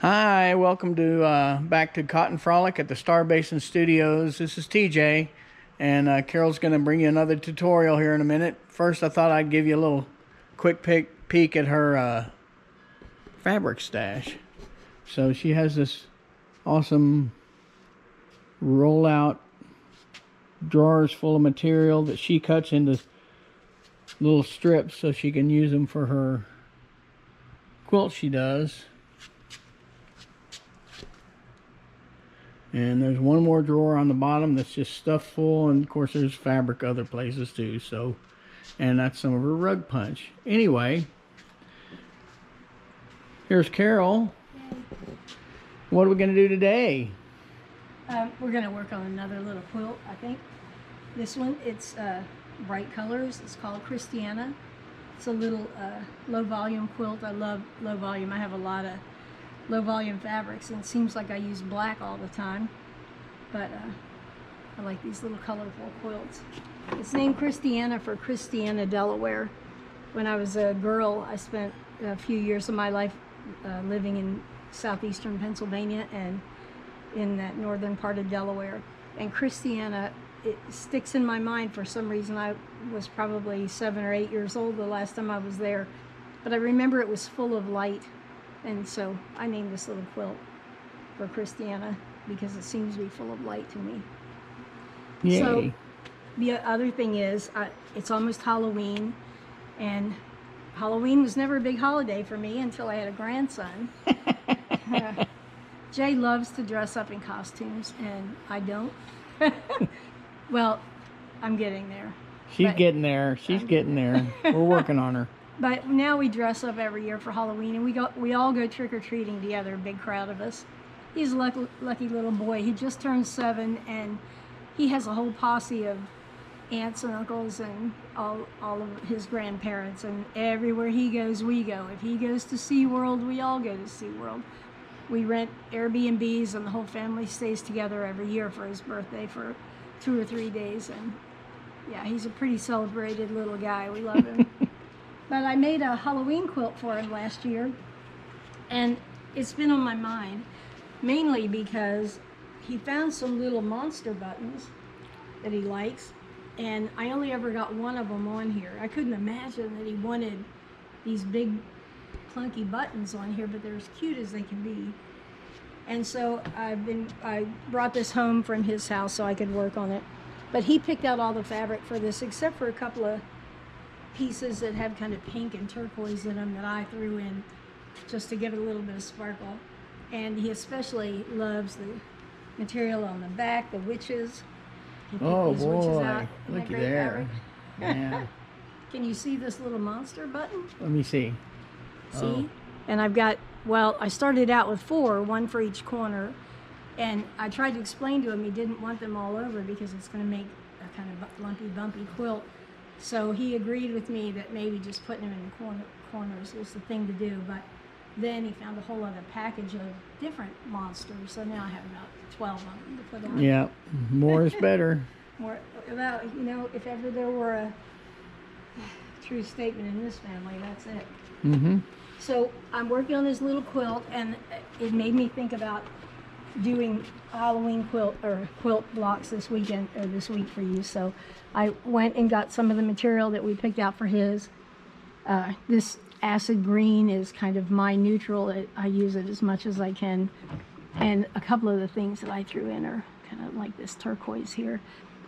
Hi, welcome to back to Cotton Frolic at the Star Basin Studios. This is TJ, and Carol's going to bring you another tutorial here in a minute. First, I thought I'd give you a little quick peek at her fabric stash. So she has this awesome roll-out drawers full of material that she cuts into little strips so she can use them for her quilt she does. And there's one more drawer on the bottom that's just stuffed full, and of course there's fabric other places too. So, and that's some of her rug punch. Anyway, here's Carol. Yay. What are we going to do today? We're going to work on another little quilt, I think. This one, it's bright colors. It's called Christiana. It's a little low volume quilt. I love low volume. I have a lot of low volume fabrics, and it seems like I use black all the time, but I like these little colorful quilts. It's named Christiana for Christiana, Delaware. When I was a girl, I spent a few years of my life living in southeastern Pennsylvania and in that northern part of Delaware. And Christiana, it sticks in my mind for some reason. I was probably 7 or 8 years old the last time I was there, but I remember it was full of light. And so I named this little quilt for Christiana because it seems to be full of light to me. Yay. So the other thing is, it's almost Halloween, and Halloween was never a big holiday for me until I had a grandson. Jay loves to dress up in costumes, and I don't. Well, I'm getting there. She's getting there. She's getting there. We're working on her. But now we dress up every year for Halloween, and we all go trick-or-treating together, a big crowd of us. He's a lucky little boy. He just turned 7, and he has a whole posse of aunts and uncles and all of his grandparents, and everywhere he goes, we go. If he goes to SeaWorld, we all go to SeaWorld. We rent Airbnbs, and the whole family stays together every year for his birthday for 2 or 3 days, and yeah, he's a pretty celebrated little guy. We love him. But I made a Halloween quilt for him last year, and it's been on my mind, mainly because he found some little monster buttons that he likes, and I only ever got one of them on here. I couldn't imagine that he wanted these big clunky buttons on here, but they're as cute as they can be. And so I brought this home from his house so I could work on it. But he picked out all the fabric for this, except for a couple of pieces that have kind of pink and turquoise in them that I threw in just to give it a little bit of sparkle. And he especially loves the material on the back, the witches. He Oh picked these witches boy, out in that looky great there. fabric. Yeah. Can you see this little monster button? Let me see. See? Oh. And I've got, well, I started out with 4, one for each corner, and I tried to explain to him he didn't want them all over because it's going to make a kind of lumpy, bumpy quilt. So he agreed with me that maybe just putting them in the corners was the thing to do, but then he found a whole other package of different monsters, so now I have about 12 of them to put on. Yeah, more is better. More, well, you know, if ever there were a true statement in this family, that's it. Mm-hmm. So I'm working on this little quilt, and it made me think about doing Halloween quilt blocks this weekend or this week for you. So I went and got some of the material that we picked out for his. This acid green is kind of my neutral. I use it as much as I can, and a couple of the things that I threw in are kind of like this turquoise here.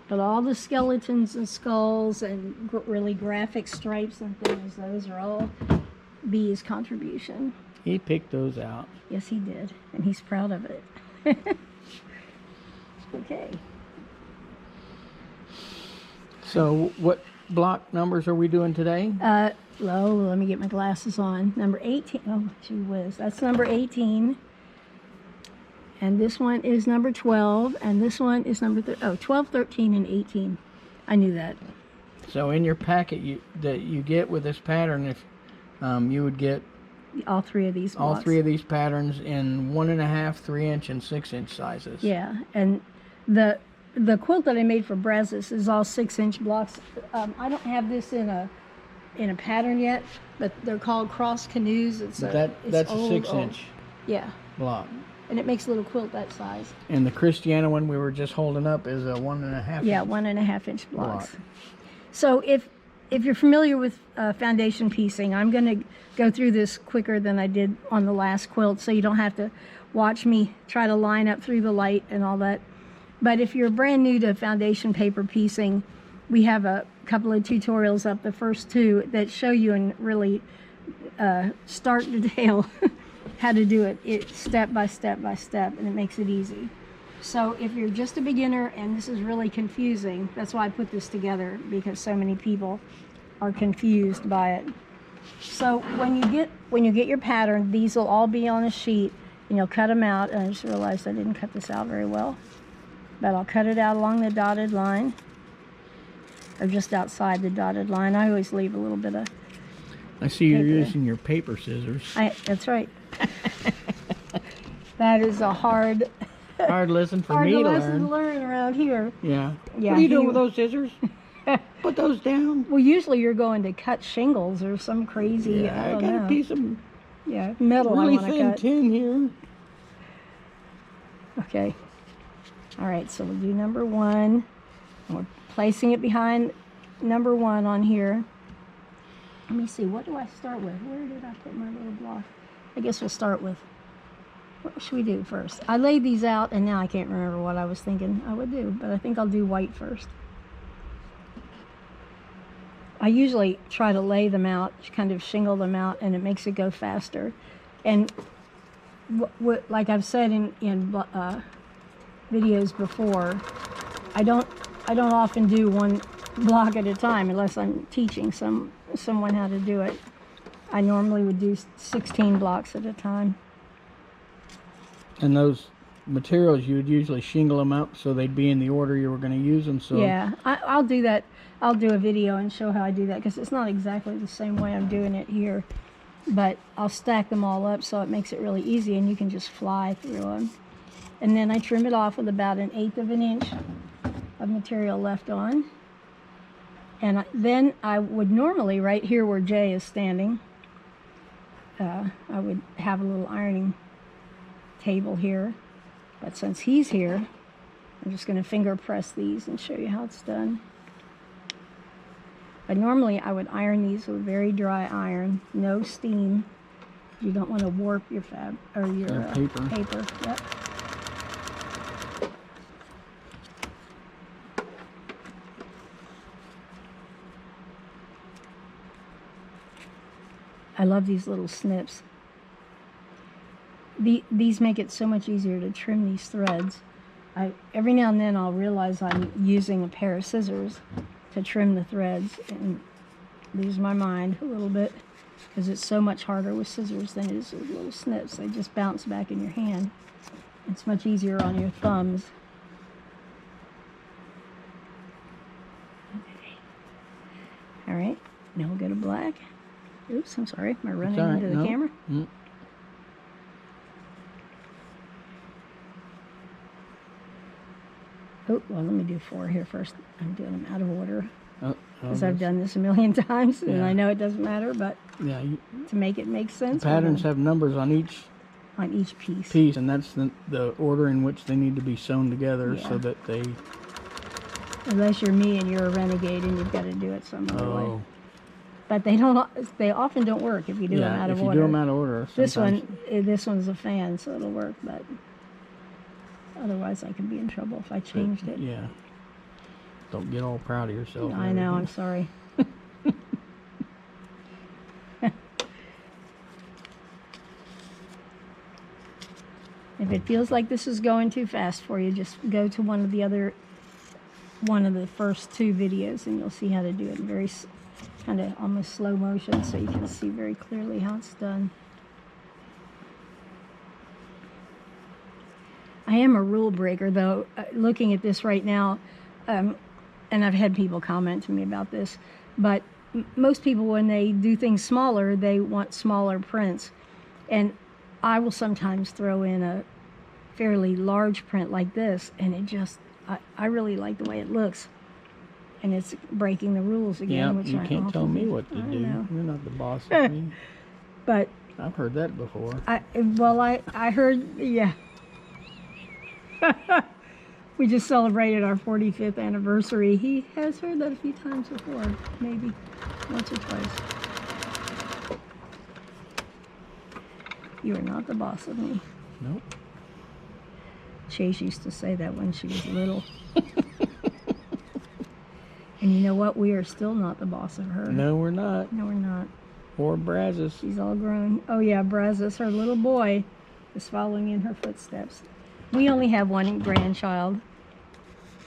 But all the skeletons and skulls and really graphic stripes and things, those are all B's contribution. He picked those out. Yes, he did, and he's proud of it. Okay. So what block numbers are we doing today? Let me get my glasses on. Number 18. Oh, gee whiz. That's number 18. And this one is number 12. And this one is number 12, 13, and 18. I knew that. So in your packet that you get with this pattern, if you would get all 3 of these blocks. all 3 of these patterns in 1.5, 3-inch, and 6-inch sizes. Yeah, and the quilt that I made for Brazos is all 6-inch blocks. I don't have this in a pattern yet, but they're called cross canoes. But that's old, a 6-inch. Yeah, block. And it makes a little quilt that size. And the Christiana one we were just holding up is a 1.5 Yeah, inch 1.5 inch blocks. block. So if you're familiar with foundation piecing, I'm going to go through this quicker than I did on the last quilt, so you don't have to watch me try to line up through the light and all that. But if you're brand new to foundation paper piecing, we have a couple of tutorials up, the first two, that show you in really start to tail how to do it step by step by step, and it makes it easy. So if you're just a beginner and this is really confusing, that's why I put this together, because so many people are confused by it. So when you get your pattern, these will all be on a sheet, and you'll cut them out. And I just realized I didn't cut this out very well, but I'll cut it out along the dotted line, or just outside the dotted line. I always leave a little bit of I see you're paper. using your paper scissors. That's right. That is a hard Lesson for hard me to lesson to learn. learn around here. Yeah. Yeah, What are you doing he- with those scissors? Put those down. Well, usually you're going to cut shingles or some crazy, I Yeah, I don't got know. a piece of Yeah, metal really I want to thin cut. tin here. Okay. All right, so we'll do number one. We're placing it behind number one on here. Let me see, what do I start with? Where did I put my little block? I guess we'll start with, what should we do first? I laid these out and now I can't remember what I was thinking I would do, but I think I'll do white first. I usually try to lay them out, kind of shingle them out, and it makes it go faster. And like I've said in videos before, I don't often do one block at a time unless I'm teaching someone how to do it. I normally would do 16 blocks at a time. And those materials, you would usually shingle them out so they'd be in the order you were going to use them. So Yeah, I'll do that. I'll do a video and show how I do that, because it's not exactly the same way I'm doing it here. But I'll stack them all up so it makes it really easy, and you can just fly through them. And then I trim it off with about 1/8 of an inch of material left on. And then I would normally, right here where Jay is standing, I would have a little ironing table here. But since he's here, I'm just going to finger press these and show you how it's done. But normally I would iron these with a very dry iron, no steam. You don't want to warp your your paper. Yep. I love these little snips. These make it so much easier to trim these threads. Every now and then I'll realize I'm using a pair of scissors to trim the threads and lose my mind a little bit, because it's so much harder with scissors than it is with little snips. They just bounce back in your hand. It's much easier on your thumbs. Okay. All right, now we'll go to black. Oops, I'm sorry, am I running all right. into the No. camera? Mm. Oh, well, let me do 4 here first. I'm doing them out of order, Oh, because I've done this a million times, and Yeah. I know it doesn't matter, but yeah, to make it make sense, patterns have numbers on each on each piece. piece, and that's the order in which they need to be sewn together Yeah. so that they. Unless you're me and you're a renegade and you've got to do it some other way. Oh, But they often don't work if you do them yeah. out If of you order. do them out of order, This sometimes- this one's a fan, so it'll work, but otherwise I could be in trouble if I changed it. Yeah. Don't get all proud of yourself. and I know, I'm everything. sorry. If it feels like this is going too fast for you, just go to one of the first 2 videos, and you'll see how to do it in very kind of almost slow motion, so you can see very clearly how it's done. I am a rule breaker, though. Looking at this right now, and I've had people comment to me about this, but most people, when they do things smaller, they want smaller prints. And I will sometimes throw in a fairly large print like this, and it just, I really like the way it looks. And it's breaking the rules again, Yeah, which you I can't tell often me do. what to I do. know. You're not the boss of me. But I've heard that before. I heard, yeah. We just celebrated our 45th anniversary. He has heard that a few times before, maybe once or twice. You are not the boss of me. Nope. Chase used to say that when she was little. And you know what? We are still not the boss of her. No, we're not. No, we're not. Or Brazos. She's all grown. Oh yeah, Brazos, her little boy, is following in her footsteps. We only have one grandchild,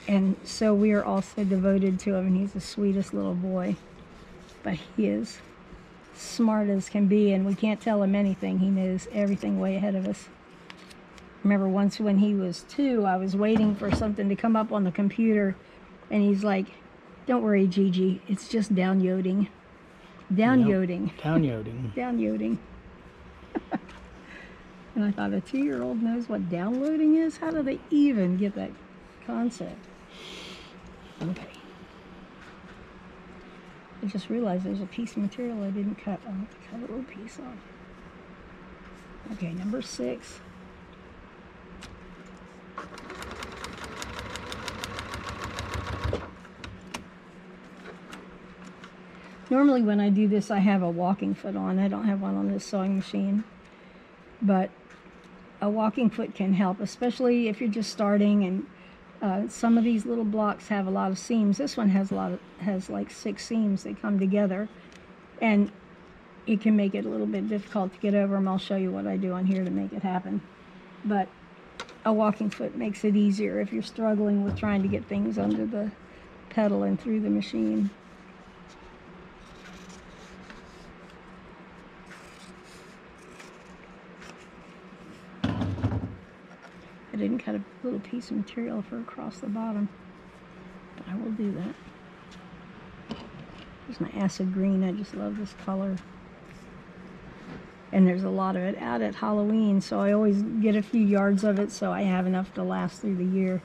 and so we are also devoted to him, and he's the sweetest little boy. But he is smart as can be, and we can't tell him anything. He knows everything way ahead of us. Remember once when he was 2, I was waiting for something to come up on the computer, and he's like, "Don't worry, Gigi, it's just downloading." Downloading. Yep. Downloading. Downloading. And I thought, a 2-year-old knows what downloading is? How do they even get that concept? Okay. I just realized there's a piece of material I didn't cut. I'll have to cut a little piece off. Okay, number 6. Normally when I do this, I have a walking foot on. I don't have one on this sewing machine. But a walking foot can help, especially if you're just starting, and some of these little blocks have a lot of seams. This one has like 6 seams that come together, and it can make it a little bit difficult to get over them. I'll show you what I do on here to make it happen. But a walking foot makes it easier if you're struggling with trying to get things under the pedal and through the machine. I didn't cut a little piece of material for across the bottom, but I will do that. There's my acid green. I just love this color. And there's a lot of it out at Halloween, so I always get a few yards of it so I have enough to last through the year.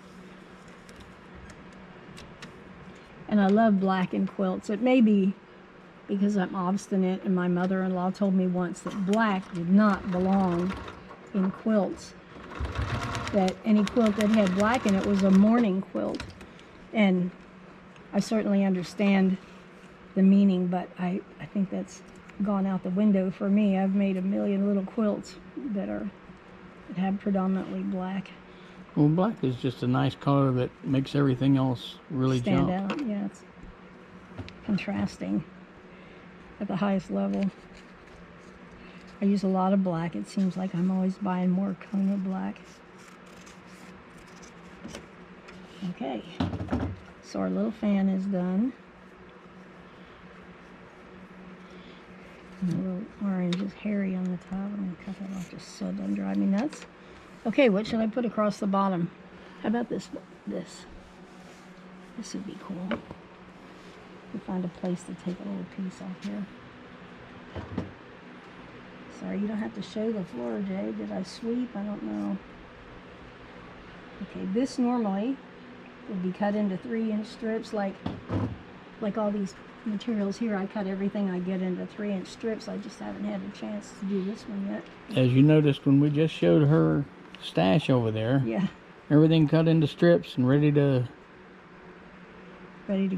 And I love black in quilts. It may be because I'm obstinate, and my mother-in-law told me once that black did not belong in quilts. That any quilt that had black in it was a mourning quilt. And I certainly understand the meaning, but I think that's gone out the window for me. I've made a million little quilts that have predominantly black. Well, black is just a nice color that makes everything else really stand jump. out. Yeah, it's contrasting at the highest level. I use a lot of black. It seems like I'm always buying more Kona black. Okay, so our little fan is done. And the little orange is hairy on the top. I'm going to cut that off just so it doesn't drive me nuts. Okay, what should I put across the bottom? How about this? This would be cool. We find a place to take a little piece off here. Sorry, you don't have to show the floor, Jay. Did I sweep? I don't know. Okay, this normally would be cut into 3-inch strips like all these materials here. I cut everything I get into 3-inch strips. I just haven't had a chance to do this one yet. As you noticed when we just showed her stash over there, yeah, everything cut into strips and ready to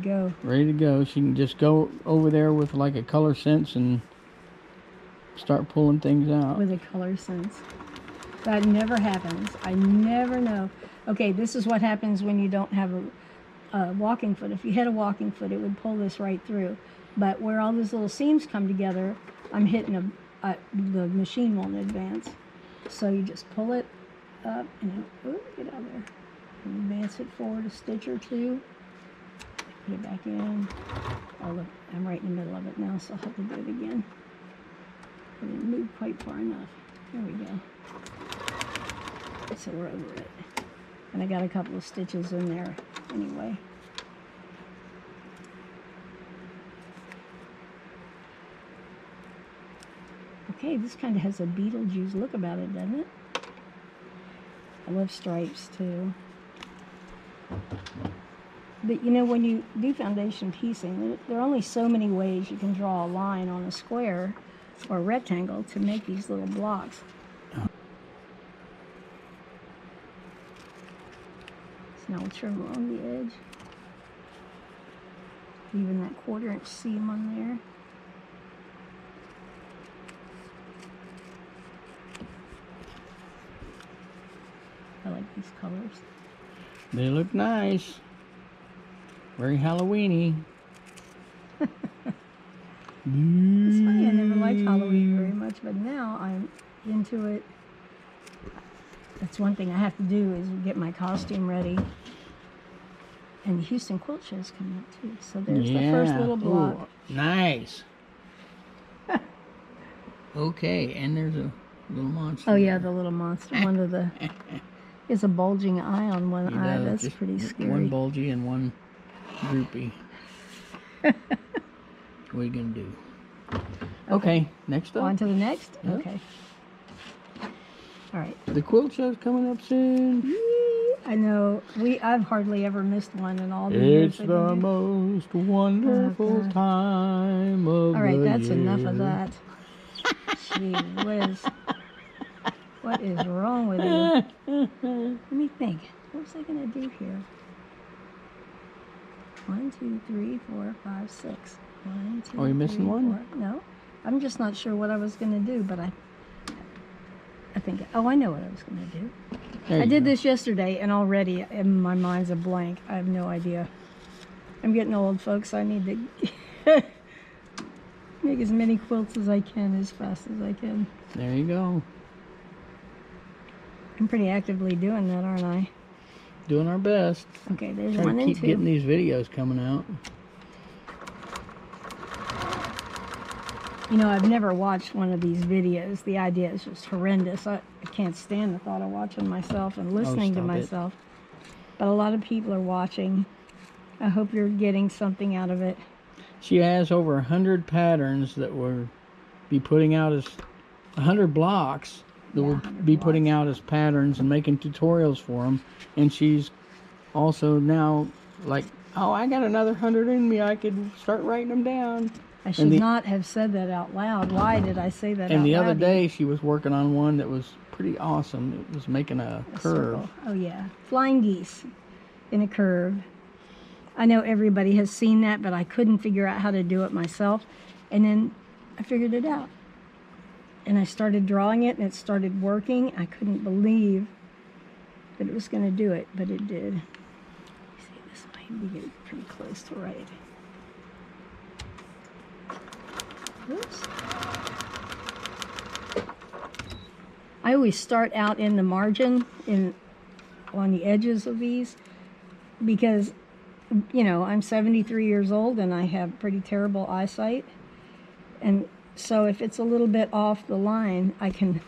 go. Ready to go. She can just go over there with like a color sense and start pulling things out. With a color sense. That never happens. I never know. Okay, this is what happens when you don't have a walking foot. If you had a walking foot, it would pull this right through. But where all these little seams come together, I'm hitting the machine won't advance. So you just pull it up and get out of there. And advance it forward a stitch or 2. Put it back in. Oh look, I'm right in the middle of it now, so I'll have to do it again. I didn't move quite far enough. There we go. So we're over it. And I got a couple of stitches in there anyway. Okay, this kind of has a Beetlejuice look about it, doesn't it? I love stripes too. But you know, when you do foundation piecing, there are only so many ways you can draw a line on a square. or rectangle to make these little blocks. So now we'll trim along the edge. Leaving that 1/4 inch seam on there. I like these colors. They look nice. Very Halloweeny. It's funny, I never liked Halloween very much, but now I'm into it. That's one thing I have to do is get my costume ready. And the Houston Quilt Show's coming up too. So there's the first little block. Ooh, nice. Okay, and there's a little monster. Oh yeah, the little monster. One of the is a bulging eye on one eye. That's just pretty scary. One bulgy and one droopy. What are you gonna do? Okay, next up. On to the next? Yep. Okay. All right. The quilt show's coming up soon. I know. I've hardly ever missed one in all the years. It's the most wonderful time of all right, the that's year. enough of that. Gee whiz. What is wrong with you? Let me think. What was I going to do here? 1, 2, 3, 4, 5, 6. 1, 2, Are you missing 3, one? 4. No. I'm just not sure what I was going to do, but I think, oh, I know what I was going to do. There I you did go. this yesterday, and already my mind's a blank. I have no idea. I'm getting old, folks. I need to make as many quilts as I can as fast as I can. There you go. I'm pretty actively doing that, aren't I? Doing our best. Okay, there's Try 1 to and keep 2. getting these videos coming out. You know, I've never watched one of these videos. The idea is just horrendous. I can't stand the thought of watching myself and listening to stop it. myself. But a lot of people are watching. I hope you're getting something out of it. She has over 100 patterns that will be putting out as 100 blocks that Yeah, will 100 be blocks. putting out as patterns and making tutorials for them. And she's also now like, oh, I got another 100 in me. I could start writing them down. I should not have said that out loud. Why did I say that out loud? And the other day she was working on one that was pretty awesome. It was making a curve. Circle. Oh yeah, flying geese in a curve. I know everybody has seen that, but I couldn't figure out how to do it myself. And then I figured it out. And I started drawing it, and it started working. I couldn't believe that it was going to do it, but it did. Let me see this way. We get pretty close to right. Oops. I always start out in the margin, on the edges of these, because, you know, I'm 73 years old and I have pretty terrible eyesight. And so if it's a little bit off the line, I can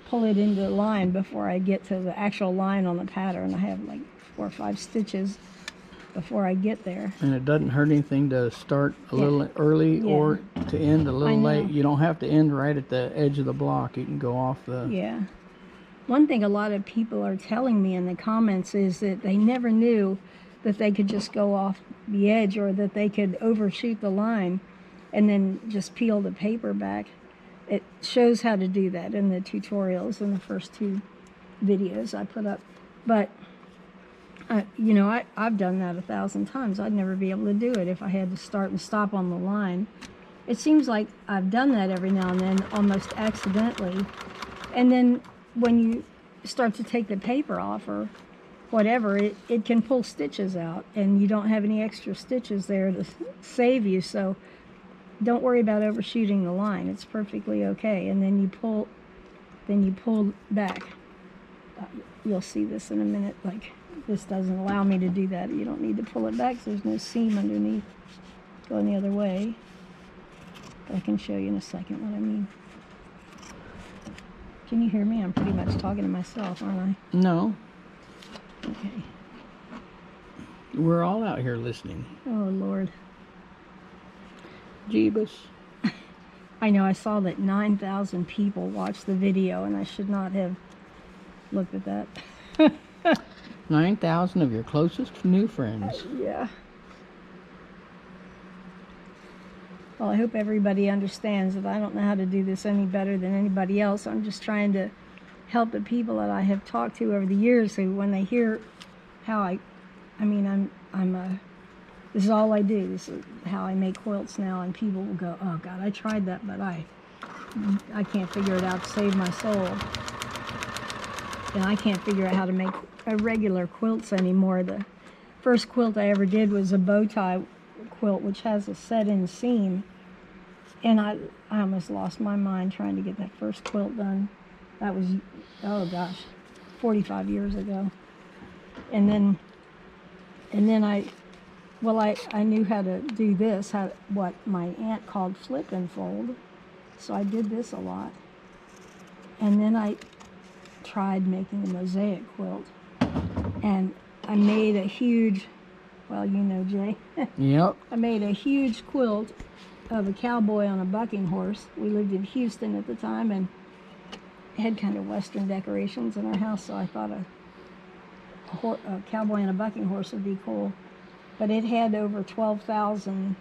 pull it into the line before I get to the actual line on the pattern. I have like 4 or 5 stitches before I get there. And it doesn't hurt anything to start a little early or to end a little late. You don't have to end right at the edge of the block. You can go off the... Yeah. One thing a lot of people are telling me in the comments is that they never knew that they could just go off the edge, or that they could overshoot the line and then just peel the paper back. It shows how to do that in the tutorials in the first 2 videos I put up. But you know, I've done that 1,000 times. I'd never be able to do it if I had to start and stop on the line. It seems like I've done that every now and then, almost accidentally. And then when you start to take the paper off or whatever, it can pull stitches out, and you don't have any extra stitches there to save you. So don't worry about overshooting the line. It's perfectly okay. And then you pull back. You'll see this in a minute. Like, this doesn't allow me to do that. You don't need to pull it back, so there's no seam underneath going the other way. But I can show you in a second what I mean. Can you hear me? I'm pretty much talking to myself, aren't I? No, Okay. we're all out here listening. Oh, Lord. Jeebus. I know, I saw that 9,000 people watched the video, and I should not have looked at that. 9,000 of your closest new friends. Yeah. Well, I hope everybody understands that I don't know how to do this any better than anybody else. I'm just trying to help the people that I have talked to over the years, so when they hear how this is all I do. This is how I make quilts now, and people will go, "Oh God, I tried that, but I can't figure it out to save my soul." And I can't figure out how to make regular quilts anymore. The first quilt I ever did was a bow tie quilt, which has a set-in seam, and I almost lost my mind trying to get that first quilt done. That was, oh gosh, 45 years ago. And then I knew how to do this, what my aunt called flip and fold. So I did this a lot. And then I tried making a mosaic quilt. And I made a huge, well, you know, Jay. Yep. I made a huge quilt of a cowboy on a bucking horse. We lived in Houston at the time, and had kind of Western decorations in our house, so I thought a cowboy on a bucking horse would be cool. But it had over 12,000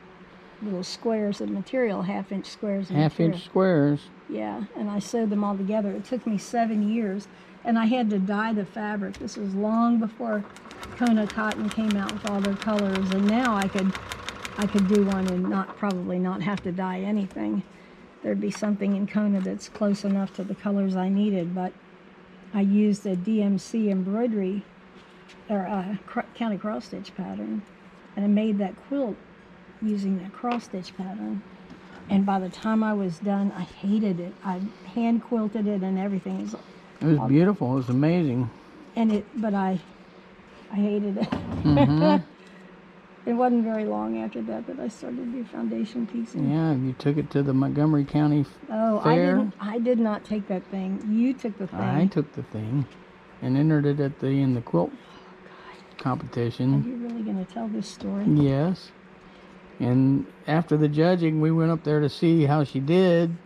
little squares of material, half-inch squares of material. Half-inch squares. Yeah, and I sewed them all together. It took me 7 years, and I had to dye the fabric. This was long before Kona cotton came out with all their colors, and now I could do one and probably not have to dye anything. There'd be something in Kona that's close enough to the colors I needed, but I used a DMC embroidery or a county cross stitch pattern, and I made that quilt using that cross stitch pattern. And by the time I was done, I hated it. I hand quilted it and everything. It was beautiful. It was amazing. But I hated it. Mm-hmm. It wasn't very long after that I started to do foundation piecing. Yeah, you took it to the Montgomery County Fair. I did not take that thing. You took the thing. I took the thing and entered it in the quilt competition. Are you really going to tell this story? Yes. And after the judging, we went up there to see how she did,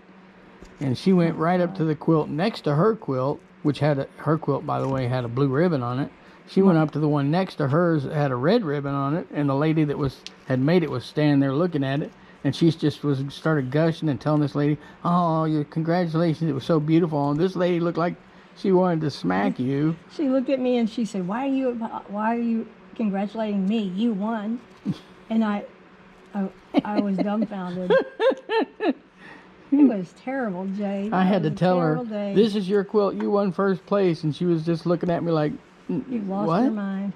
and she went right up to the quilt next to her quilt, which her quilt, by the way, had a blue ribbon on it. She went up to the one next to hers that had a red ribbon on it, and the lady that had made it was standing there looking at it, and she just started gushing and telling this lady, "Oh, congratulations, it was so beautiful." And this lady looked like she wanted to smack you. She looked at me and she said, "Why are you congratulating me? You won." And I was dumbfounded. It was terrible, Jay. I had to tell her, day. "This is your quilt. You won first place," and she was just looking at me like, "You've lost what? your mind."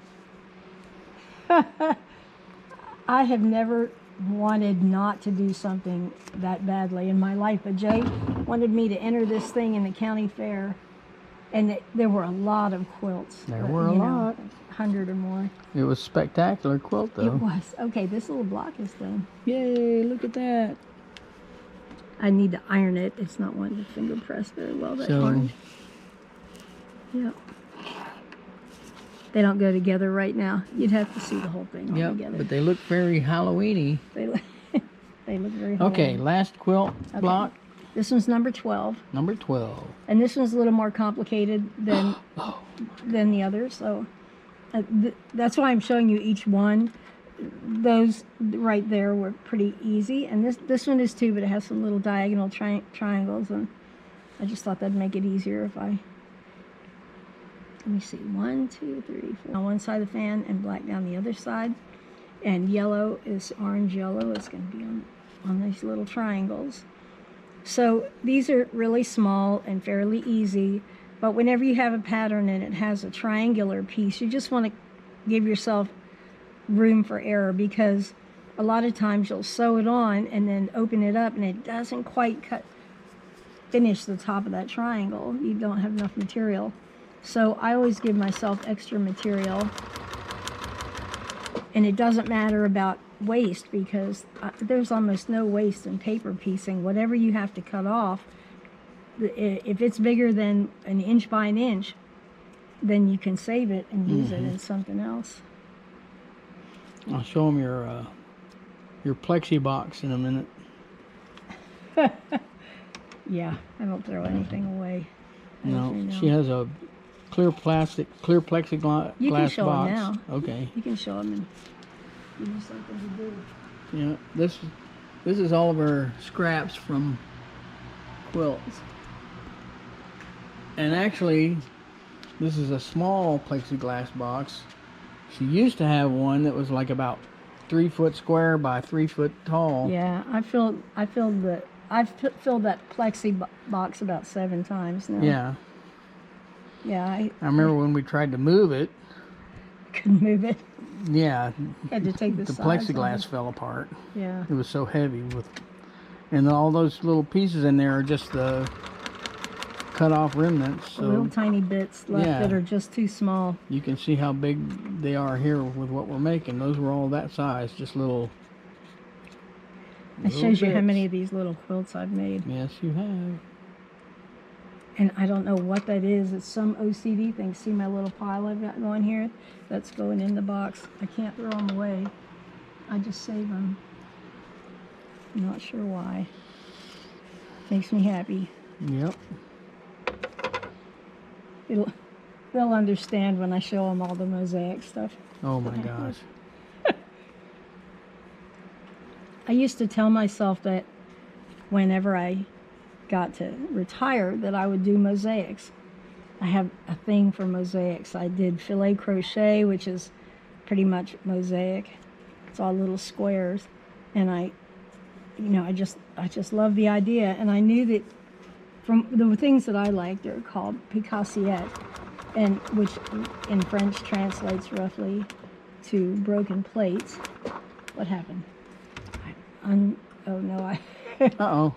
I have never wanted not to do something that badly in my life, but Jay wanted me to enter this thing in the county fair, and there were a lot of quilts. There were a lot. 100 or more. It was a spectacular quilt, though. It was. Okay, this little block is done. Yay, look at that. I need to iron it. It's not wanting to finger press very well, that orange. Yep. They don't go together right now. You'd have to see the whole thing all together. But they look very Halloween-y. They look very Halloween. Okay, last quilt block. This one's number 12. Number 12. And this one's a little more complicated than the others. So that's why I'm showing you each one. Those right there were pretty easy. And this one is too, but it has some little diagonal triangles. And I just thought that'd make it easier if I... Let me see, 1, 2, 3, 4. On one side of the fan and black down the other side. And yellow is orange yellow. It's going to be on these little triangles. So these are really small and fairly easy. But whenever you have a pattern and it has a triangular piece, you just want to give yourself room for error, because a lot of times you'll sew it on and then open it up and it doesn't quite finish the top of that triangle. You don't have enough material. So I always give myself extra material, and it doesn't matter about waste, because there's almost no waste in paper piecing. Whatever you have to cut off, if it's bigger than an inch by an inch, then you can save it and use it in something else. I'll show them your plexi box in a minute. Yeah, I don't throw anything away. No, she has a clear plexiglass box. You can show them now. Okay. You can show them and give you something to do. Yeah, This is all of our scraps from quilts. And actually, this is a small plexiglass box. She used to have one that was like about 3 foot square by 3 foot tall. Yeah, I've filled that plexi box about 7 times now. Yeah. Yeah, I remember when we tried to move it. couldn't move it. Yeah. Had to take the sides plexiglass off. fell apart. Yeah. It was so heavy and all those little pieces in there are just the cut off remnants. So Little tiny bits left yeah, that are just too small. you can see how big they are here with what we're making. Those were all that size, just little. It shows you how many of these little quilts I've made. Yes, you have. And I don't know what that is. It's some OCD thing. See my little pile I've got going here? That's going in the box. I can't throw them away. I just save them. I'm not sure why. Makes me happy. Yep. They'll understand when I show them all the mosaic stuff. Oh my gosh. I used to tell myself that whenever I got to retire that I would do mosaics. I have a thing for mosaics. I did filet crochet, which is pretty much mosaic. It's all little squares. And I just love the idea. And I knew that from the things that I liked are called picassiette, and which in French translates roughly to broken plates. What happened? Oh no, Uh-oh.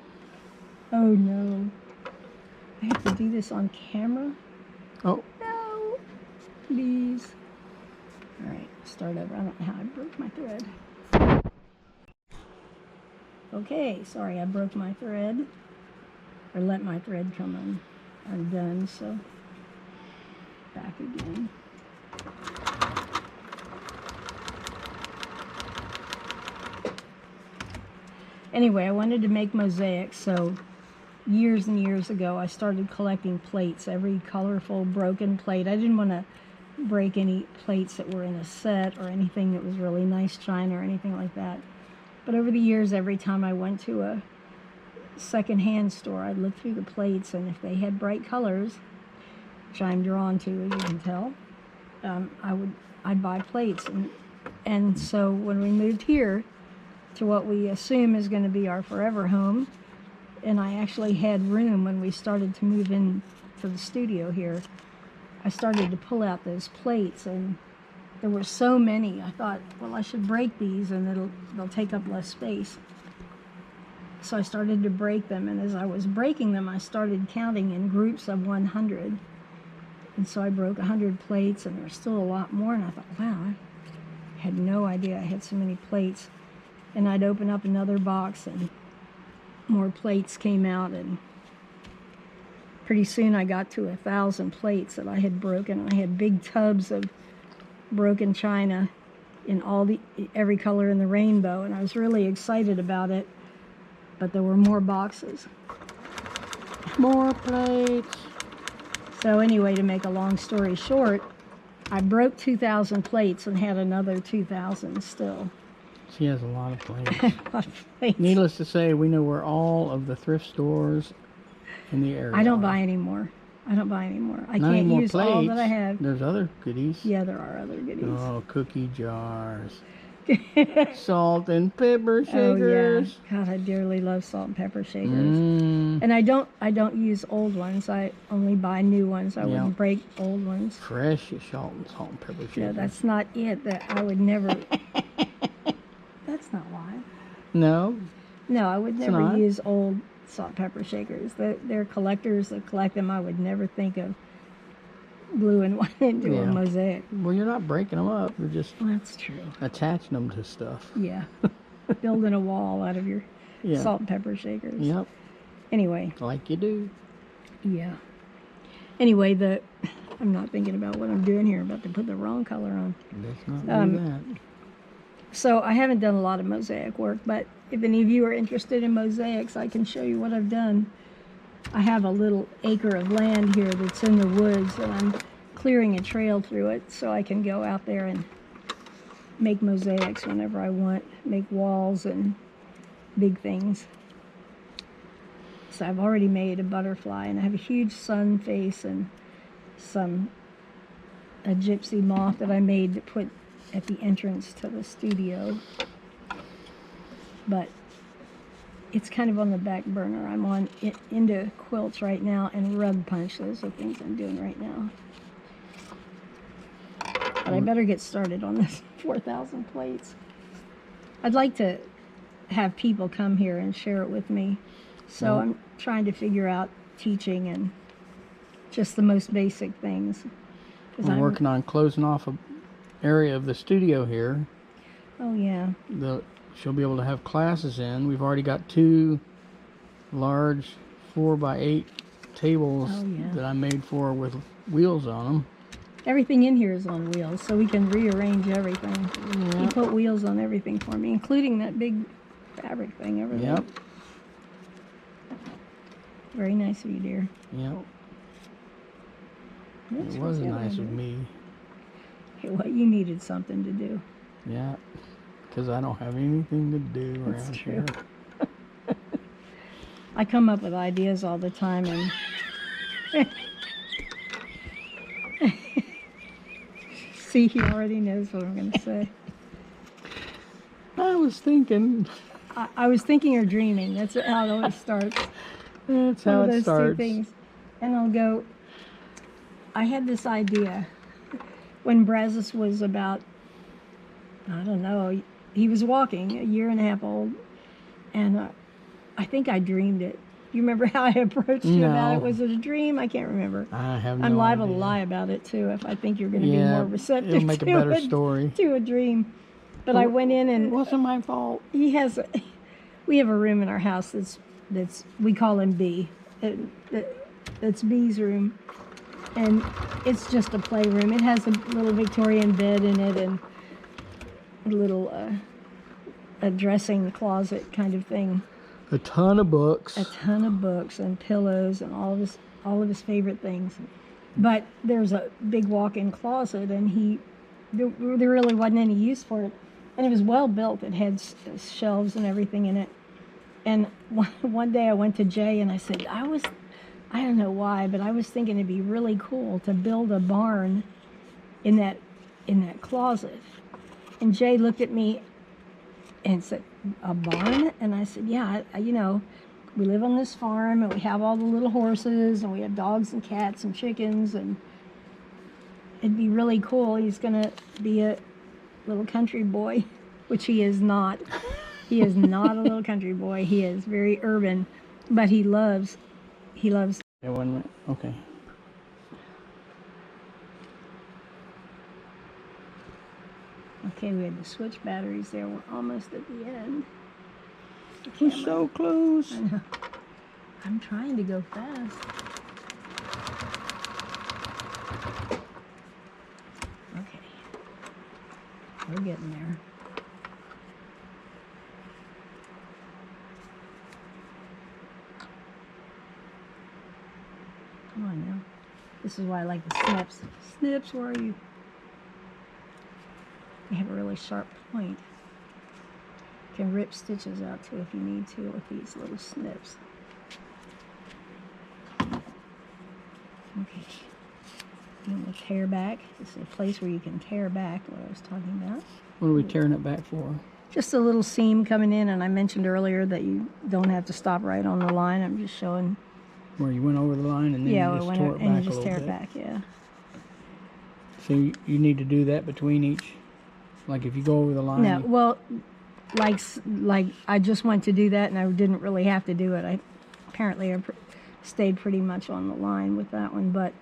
Oh no. I have to do this on camera? Oh. No. Please. Alright, start over. I don't know how I broke my thread. Okay, sorry, I broke my thread. Or let my thread come undone, so back again. Anyway, I wanted to make mosaics, so years and years ago I started collecting plates, every colorful broken plate. I didn't want to break any plates that were in a set or anything that was really nice china or anything like that. But over the years, every time I went to a second-hand store, I'd look through the plates, and if they had bright colors, which I'm drawn to, as you can tell, I'd buy plates. And so when we moved here to what we assume is going to be our forever home, and I actually had room when we started to move in to the studio here, I started to pull out those plates, and there were so many. I thought, well, I should break these and they'll take up less space. So I started to break them, and as I was breaking them, I started counting in groups of 100. And so I broke 100 plates, and there's still a lot more, and I thought, wow, I had no idea I had so many plates. And I'd open up another box, and more plates came out, and pretty soon I got to 1,000 plates that I had broken. I had big tubs of broken china in every color in the rainbow, and I was really excited about it. But there were more boxes. More plates. So anyway, to make a long story short, I broke 2,000 plates and had another 2,000 still. She has a lot of plates. A lot of plates. Needless to say, we know where all of the thrift stores in the area I don't are. buy anymore. I don't buy anymore. I Not can't more use plates. all that I have. There's other goodies. Yeah, there are other goodies. Oh, cookie jars. Salt and pepper Oh yeah, shakers. God, I dearly love salt and pepper shakers. And I don't use old ones. I only buy new ones. I wouldn't break old ones. fresh salt and pepper shakers. No, that's not it. That I would never. That's not why. No. No, I would It's never not? use old salt and pepper shakers. They're collectors that collect them. I would never think of gluing one into a mosaic. Well, you're not breaking them up. You're just Well, that's true. attaching them to stuff. Yeah. Building a wall out of your salt and pepper shakers. Yep. Anyway. Like you do. Yeah. Anyway, I'm not thinking about what I'm doing here. I'm about to put the wrong color on. Let's not do that. So I haven't done a lot of mosaic work, but if any of you are interested in mosaics, I can show you what I've done. I have a little acre of land here that's in the woods, and I'm clearing a trail through it so I can go out there and make mosaics whenever I want, make walls and big things. So I've already made a butterfly, and I have a huge sun face and a gypsy moth that I made to put at the entrance to the studio. But it's kind of on the back burner. I'm into quilts right now, and rug punch. Those are things I'm doing right now. But I better get started on this 4,000 plates. I'd like to have people come here and share it with me. So I'm trying to figure out teaching and just the most basic things. I'm working on closing off an area of the studio here. Oh, yeah. She'll be able to have classes in. We've already got 2 large 4x8 tables that I made for her with wheels on them. Everything in here is on wheels, so we can rearrange everything. Yeah. You put wheels on everything for me, including that big fabric thing over there. Yep. Very nice of you, dear. Yep. Oops, It what's was the other nice one of doing? me. Okay, well, you needed something to do. Yeah. Because I don't have anything to do That's around true. here. I come up with ideas all the time, and see, he already knows what I'm going to say. I was thinking. I was thinking or dreaming. That's how it always starts. That's One how of it those starts. two things. And I'll go, I had this idea when Brazos was about, I don't know, he was walking, 1.5 years old, and I think I dreamed it. You remember how I approached you about it? No. Was it a dream? I can't remember. I have no I'm liable idea. to lie about it too if I think you're going to be Yeah, more receptive it'll make a better story. to a dream. But I went in, It and wasn't my fault. we have a room in our house that's we call him B. That's B's room, and it's just a playroom. It has a little Victorian bed in it and a little a dressing closet kind of thing. A ton of books. A ton of books and pillows and all of his favorite things. But there's a big walk-in closet, and there really wasn't any use for it. And it was well built. It had shelves and everything in it. And one day I went to Jay and I said, I don't know why, but I was thinking it'd be really cool to build a barn in that closet. And Jay looked at me and said, a barn? And I said, yeah, we live on this farm, and we have all the little horses, and we have dogs and cats and chickens, and it'd be really cool. He's gonna be a little country boy, which he is not. He is not a little country boy. He is very urban, but he loves. Yeah, 1 minute. Okay. Okay, we had to switch batteries there. We're almost at the end. We're so close. I know. I'm trying to go fast. Okay. We're getting there. Come on now. This is why I like the snips. Snips, where are you? They have a really sharp point. You can rip stitches out too if you need to with these little snips. Okay. You want to tear back. This is a place where you can tear back, what I was talking about. What are we tearing it back for? Just a little seam coming in, and I mentioned earlier that you don't have to stop right on the line. I'm just showing. Where you went over the line and then Yeah, you just when tore it back and you a just little tear bit. it back, yeah. So you need to do that between each, like if you go over the line. No, well, like I just went to do that, and I didn't really have to do it. I stayed pretty much on the line with that one. But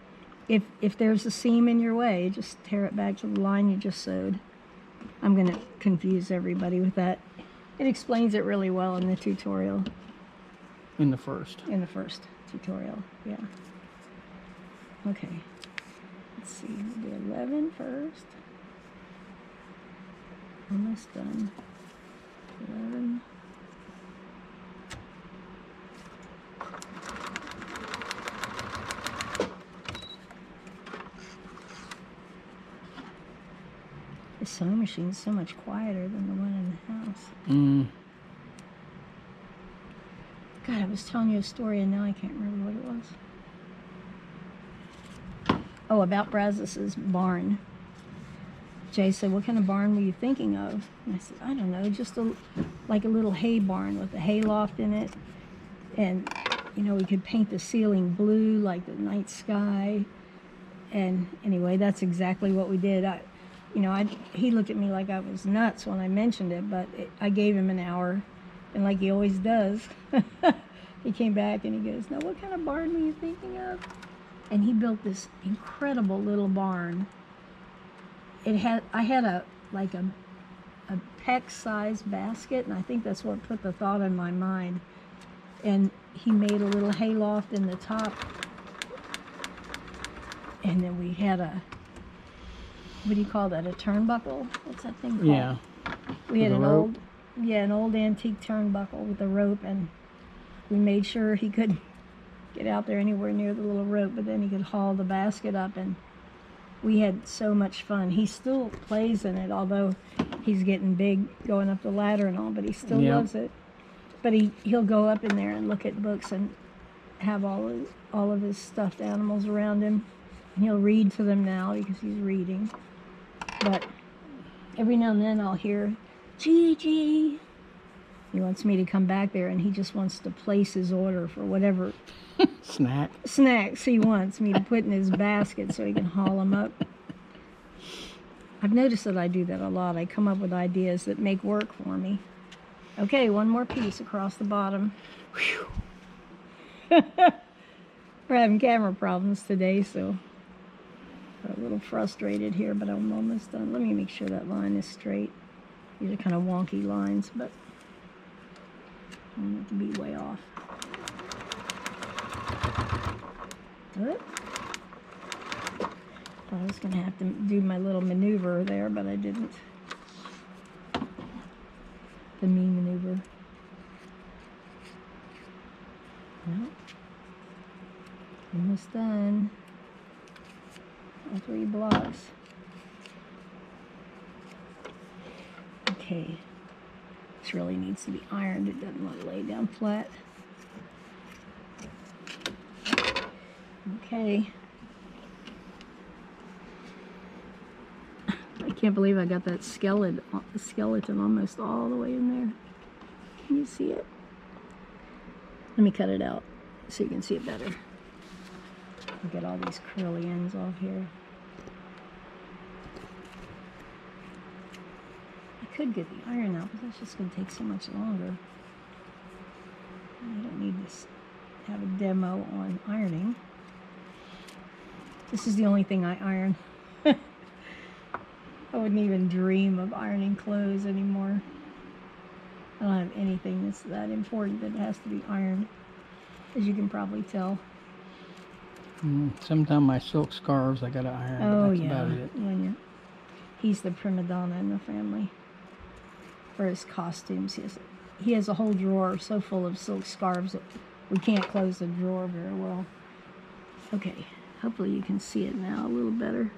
if there's a seam in your way, just tear it back to the line you just sewed. I'm gonna confuse everybody with that. It explains it really well in the tutorial. In the first. In the first tutorial, yeah. Okay. Let's see. We'll do 11 first. Almost done. 11. The sewing machine's so much quieter than the one in the house. God, I was telling you a story and now I can't remember what it was. Oh, about Brazos's barn. Jay said, "What kind of barn were you thinking of?" And I said, "I don't know, just like a little hay barn with a hay loft in it. And, you know, we could paint the ceiling blue like the night sky." And anyway, that's exactly what we did. He looked at me like I was nuts when I mentioned it, but I gave him an hour, and like he always does, he came back and he goes, "Now, what kind of barn were you thinking of?" And he built this incredible little barn. I had a peck-sized basket, and I think that's what put the thought in my mind. And he made a little hay loft in the top, and then we had what do you call that? A turnbuckle? What's that thing called? Yeah. We had With a an rope? an old antique turnbuckle with a rope, and we made sure he couldn't get out there anywhere near the little rope, but then he could haul the basket up, and we had so much fun. He still plays in it, although he's getting big going up the ladder and all, but he still Yep. loves it. But he'll go up in there and look at books and have all of his stuffed animals around him. And he'll read to them now because he's reading. But every now and then I'll hear, "Gigi." He wants me to come back there, and he just wants to place his order for whatever snacks he wants me to put in his basket so he can haul them up. I've noticed that I do that a lot. I come up with ideas that make work for me. Okay, one more piece across the bottom. Whew. We're having camera problems today, so we're a little frustrated here, but I'm almost done. Let me make sure that line is straight. These are kind of wonky lines, but I want it to be way off. Good. I was going to have to do my little maneuver there, but I didn't. The me maneuver. Well, almost done. All 3 blocks. Okay. This really needs to be ironed. It doesn't want to lay down flat. Okay. I can't believe I got that skeleton almost all the way in there. Can you see it? Let me cut it out so you can see it better. I'll get all these curly ends off here. I could get the iron out, but that's just going to take so much longer. I don't need to have a demo on ironing. This is the only thing I iron. I wouldn't even dream of ironing clothes anymore. I don't have anything that's that important that has to be ironed, as you can probably tell. Sometimes my silk scarves I gotta iron. Oh, but that's yeah. about it. He's the prima donna in the family. For his costumes, he has a whole drawer so full of silk scarves that we can't close the drawer very well. Okay, hopefully you can see it now a little better.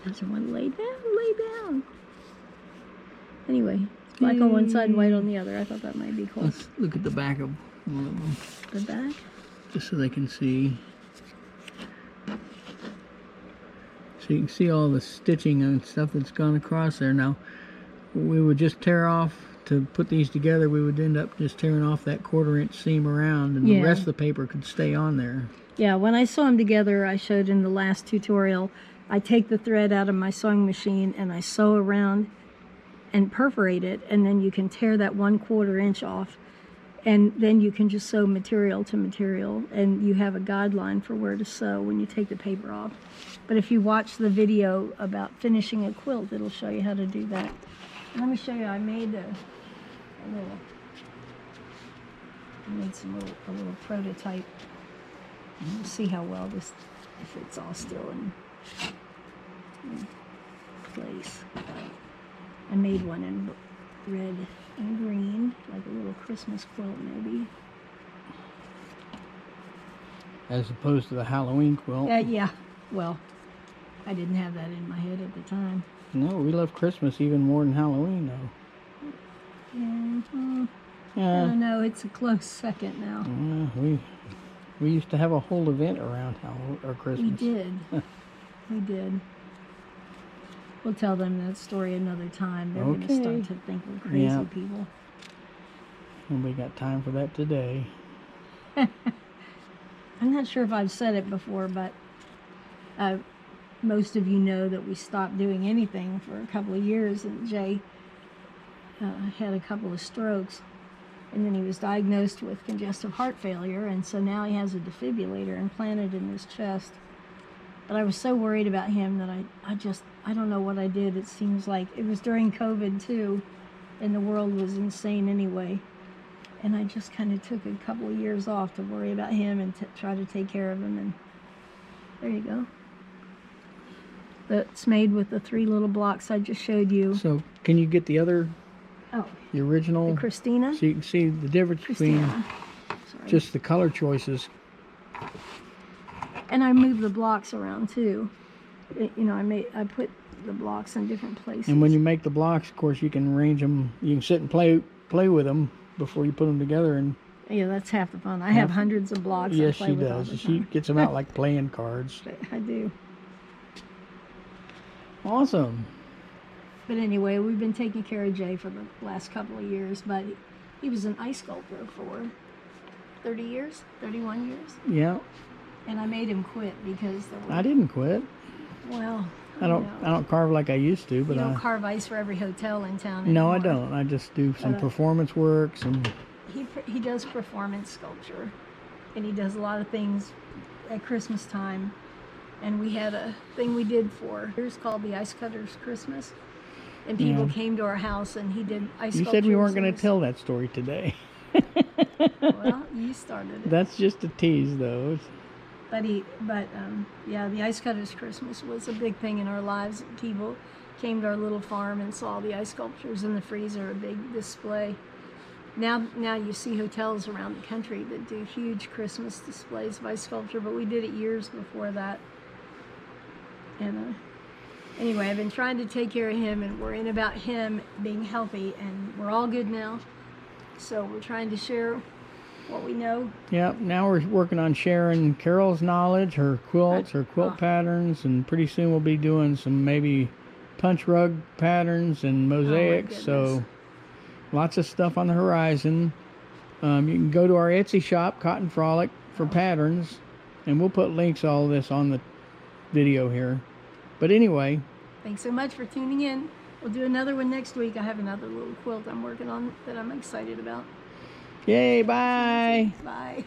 Doesn't want to lay down. Anyway, it's black on one side and white on the other. I thought that might be cool. Let's look at the back of one of them. The back? Just so they can see. So you can see all the stitching and stuff that's gone across there. Now, we would just tear off, to put these together, we would end up just tearing off that 1/4 inch seam around, and the rest of the paper could stay on there. Yeah, when I sew them together, I showed in the last tutorial, I take the thread out of my sewing machine and I sew around and perforate it, and then you can tear that 1/4 inch off, and then you can just sew material to material, and you have a guideline for where to sew when you take the paper off. But if you watch the video about finishing a quilt, it'll show you how to do that. And let me show you, I made a little prototype. And we'll see how well if it's all still in place. I made one in red and green, like a little Christmas quilt maybe. As opposed to the Halloween quilt. Yeah, well, I didn't have that in my head at the time. No, we love Christmas even more than Halloween, though. Mm-hmm. I don't know. It's a close second now. We used to have a whole event around our Christmas. We did. We did. We'll tell them that story another time. They're going to start to think we're crazy people. Nobody got time for that today. I'm not sure if I've said it before, but most of you know that we stopped doing anything for a couple of years, and Jay had a couple of strokes, and then he was diagnosed with congestive heart failure, and so now he has a defibrillator implanted in his chest. But I was so worried about him that I don't know what I did. It seems like it was during COVID too, and the world was insane anyway. And I just kind of took a couple of years off to worry about him and try to take care of him. And there you go. That's made with the 3 little blocks I just showed you. So can you get the other, the original? The Christina? So you can see the difference between just the color choices. And I moved the blocks around too. You know, I put the blocks in different places. And when you make the blocks, of course, you can arrange them. You can sit and play with them before you put them together. And yeah, that's half the fun. I have hundreds of blocks. Yes, she does. She gets them out like playing cards. I do. Awesome. But anyway, we've been taking care of Jay for the last couple of years. But he was an ice sculptor for 30 years, 31 years. Yeah. And I made him quit because I didn't quit. Well, I don't carve like I used to, but you don't carve ice for every hotel in town anymore. No, I don't. I just do some performance work. He does performance sculpture, and he does a lot of things at Christmas time. And we had a thing we did for years called the Ice Cutters Christmas, and people came to our house and he did ice sculptures. You said we weren't going to tell that story today. Well, you started it. That's just a tease, though. Yeah, the Ice Cutters Christmas was a big thing in our lives. People came to our little farm and saw the ice sculptures in the freezer, a big display. Now you see hotels around the country that do huge Christmas displays of ice sculpture, but we did it years before that. And anyway, I've been trying to take care of him, and worrying about him being healthy, and we're all good now. So we're trying to share what we know. Yeah, now we're working on sharing Carol's knowledge, her quilts, her quilt patterns, and pretty soon we'll be doing some maybe punch rug patterns and mosaics. So lots of stuff on the horizon. You can go to our Etsy shop, Cotton Frolic, for patterns, and we'll put links to all this on the video here. But anyway, thanks so much for tuning in. We'll do another one next week. I have another little quilt I'm working on that I'm excited about. Yay, bye. Bye.